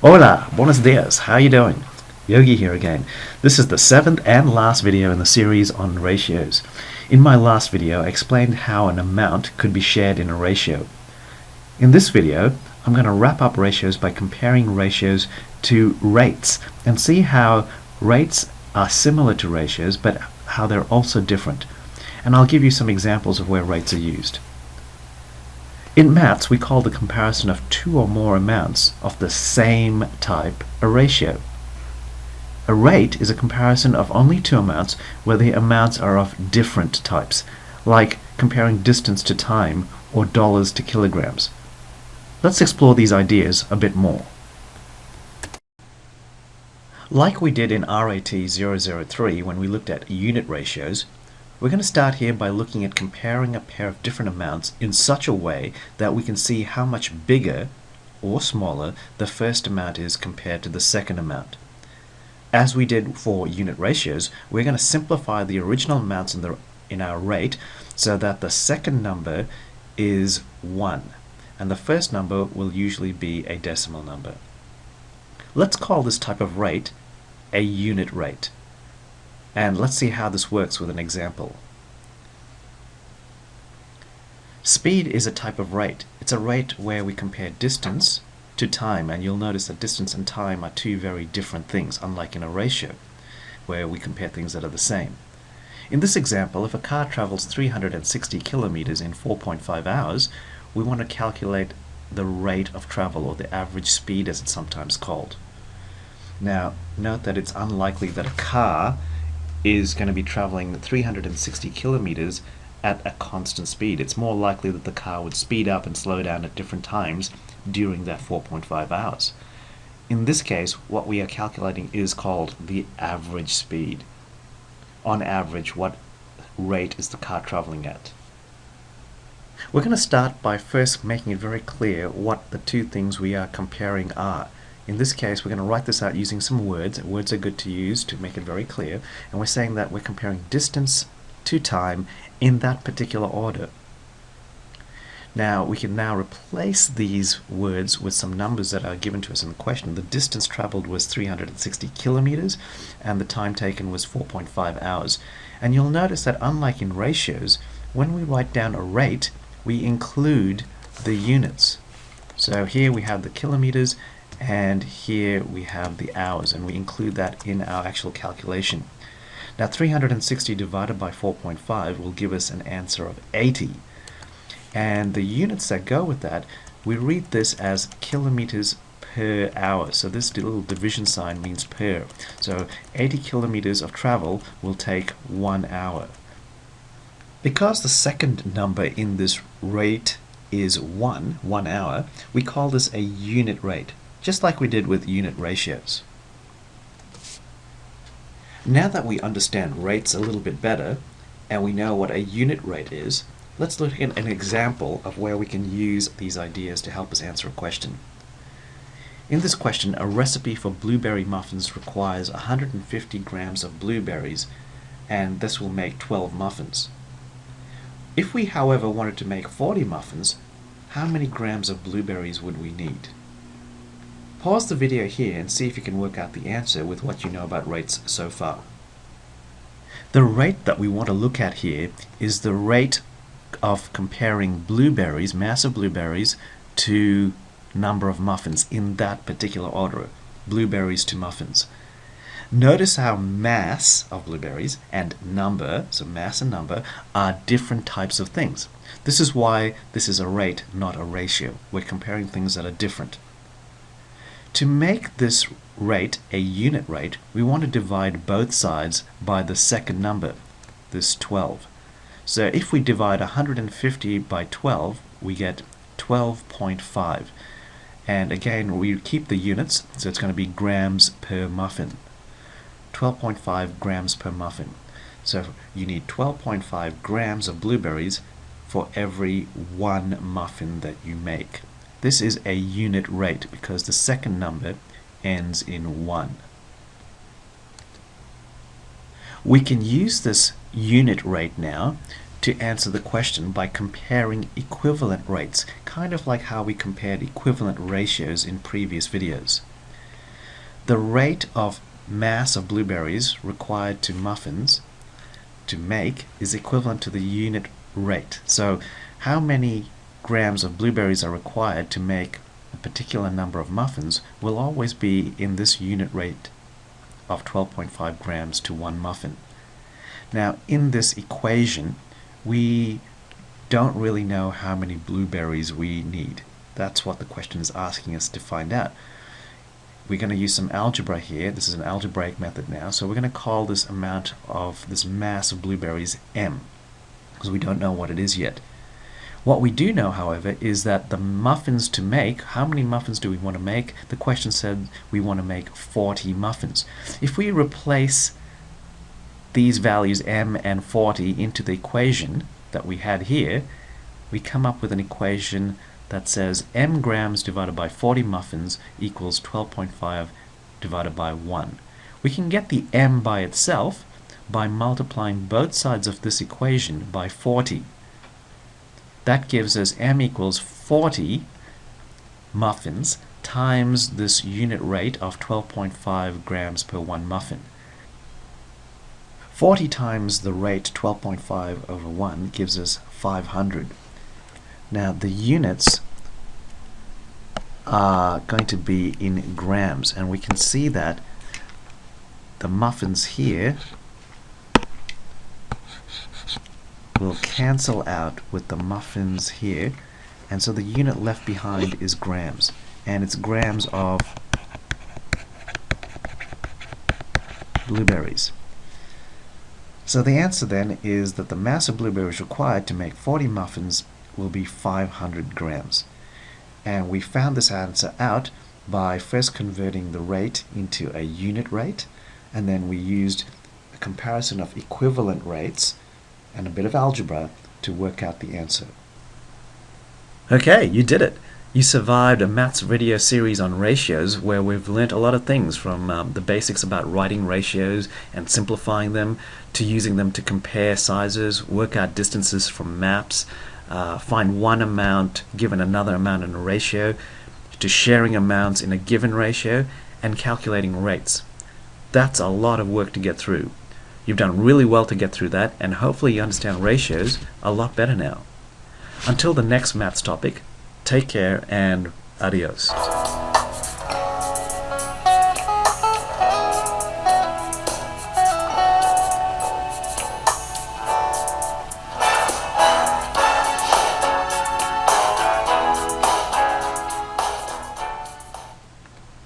Hola, buenos dias, how you doing? Yogi here again. This is the seventh and last video in the series on ratios. In my last video, I explained how an amount could be shared in a ratio. In this video, I'm going to wrap up ratios by comparing ratios to rates and see how rates are similar to ratios but how they're also different. And I'll give you some examples of where rates are used. In maths, we call the comparison of two or more amounts of the same type a ratio. A rate is a comparison of only two amounts where the amounts are of different types, like comparing distance to time or dollars to kilograms. Let's explore these ideas a bit more. Like we did in RAT003 when we looked at unit ratios, we're going to start here by looking at comparing a pair of different amounts in such a way that we can see how much bigger or smaller the first amount is compared to the second amount. As we did for unit ratios, we're going to simplify the original amounts in our rate so that the second number is 1 and the first number will usually be a decimal number. Let's call this type of rate a unit rate. And let's see how this works with an example. Speed is a type of rate. It's a rate where we compare distance to time, and you'll notice that distance and time are two very different things, unlike in a ratio, where we compare things that are the same. In this example, if a car travels 360 kilometers in 4.5 hours, we want to calculate the rate of travel, or the average speed as it's sometimes called. Now, note that it's unlikely that a car is going to be traveling 360 kilometers at a constant speed. It's more likely that the car would speed up and slow down at different times during that 4.5 hours. In this case, what we are calculating is called the average speed. On average, what rate is the car traveling at? We're going to start by first making it very clear what the two things we are comparing are. In this case, we're going to write this out using some words. Words are good to use to make it very clear. And we're saying that we're comparing distance to time in that particular order. Now, we can now replace these words with some numbers that are given to us in the question. The distance traveled was 360 kilometers, and the time taken was 4.5 hours. And you'll notice that unlike in ratios, when we write down a rate, we include the units. So here we have the kilometers, and here we have the hours, and we include that in our actual calculation. Now 360 divided by 4.5 will give us an answer of 80, and the units that go with that, we read this as kilometers per hour. So this little division sign means per. So 80 kilometers of travel will take 1 hour. Because the second number in this rate is 1 hour, we call this a unit rate, just like we did with unit ratios. Now that we understand rates a little bit better, and we know what a unit rate is, let's look at an example of where we can use these ideas to help us answer a question. In this question, a recipe for blueberry muffins requires 150 grams of blueberries, and this will make 12 muffins. If we, however, wanted to make 40 muffins, how many grams of blueberries would we need? Pause the video here and see if you can work out the answer with what you know about rates so far. The rate that we want to look at here is the rate of comparing blueberries, mass of blueberries, to number of muffins in that particular order, blueberries to muffins. Notice how mass of blueberries and number, so mass and number, are different types of things. This is why this is a rate, not a ratio. We're comparing things that are different. To make this rate a unit rate, we want to divide both sides by the second number, this 12. So if we divide 150 by 12, we get 12.5. And again, we keep the units, so it's going to be grams per muffin. 12.5 grams per muffin. So you need 12.5 grams of blueberries for every one muffin that you make. This is a unit rate because the second number ends in 1. We can use this unit rate now to answer the question by comparing equivalent rates, kind of like how we compared equivalent ratios in previous videos. the rate of mass of blueberries required to muffins to make is equivalent to the unit rate. So how many grams of blueberries are required to make a particular number of muffins will always be in this unit rate of 12.5 grams to one muffin. Now in this equation we don't really know how many blueberries we need. That's what the question is asking us to find out. We're going to use some algebra here. This is an algebraic method now, so we're going to call this amount of this mass of blueberries m, because we don't know what it is yet. What we do know, however, is that the muffins to make, how many muffins do we want to make? The question said we want to make 40 muffins. If we replace these values m and 40 into the equation that we had here, we come up with an equation that says m grams divided by 40 muffins equals 12.5 divided by 1. We can get the m by itself by multiplying both sides of this equation by 40. That gives us m equals 40 muffins times this unit rate of 12.5 grams per one muffin. 40 times the rate 12.5 over 1 gives us 500. Now the units are going to be in grams, and we can see that the muffins here will cancel out with the muffins here, and so the unit left behind is grams, and it's grams of blueberries. So the answer then is that the mass of blueberries required to make 40 muffins will be 500 grams. And we found this answer out by first converting the rate into a unit rate, and then we used a comparison of equivalent rates and a bit of algebra to work out the answer. Okay, you did it! You survived a maths video series on ratios where we've learnt a lot of things, from the basics about writing ratios and simplifying them, to using them to compare sizes, work out distances from maps, find one amount given another amount in a ratio, to sharing amounts in a given ratio, and calculating rates. That's a lot of work to get through. You've done really well to get through that, and hopefully you understand ratios a lot better now. Until the next maths topic, take care and adios.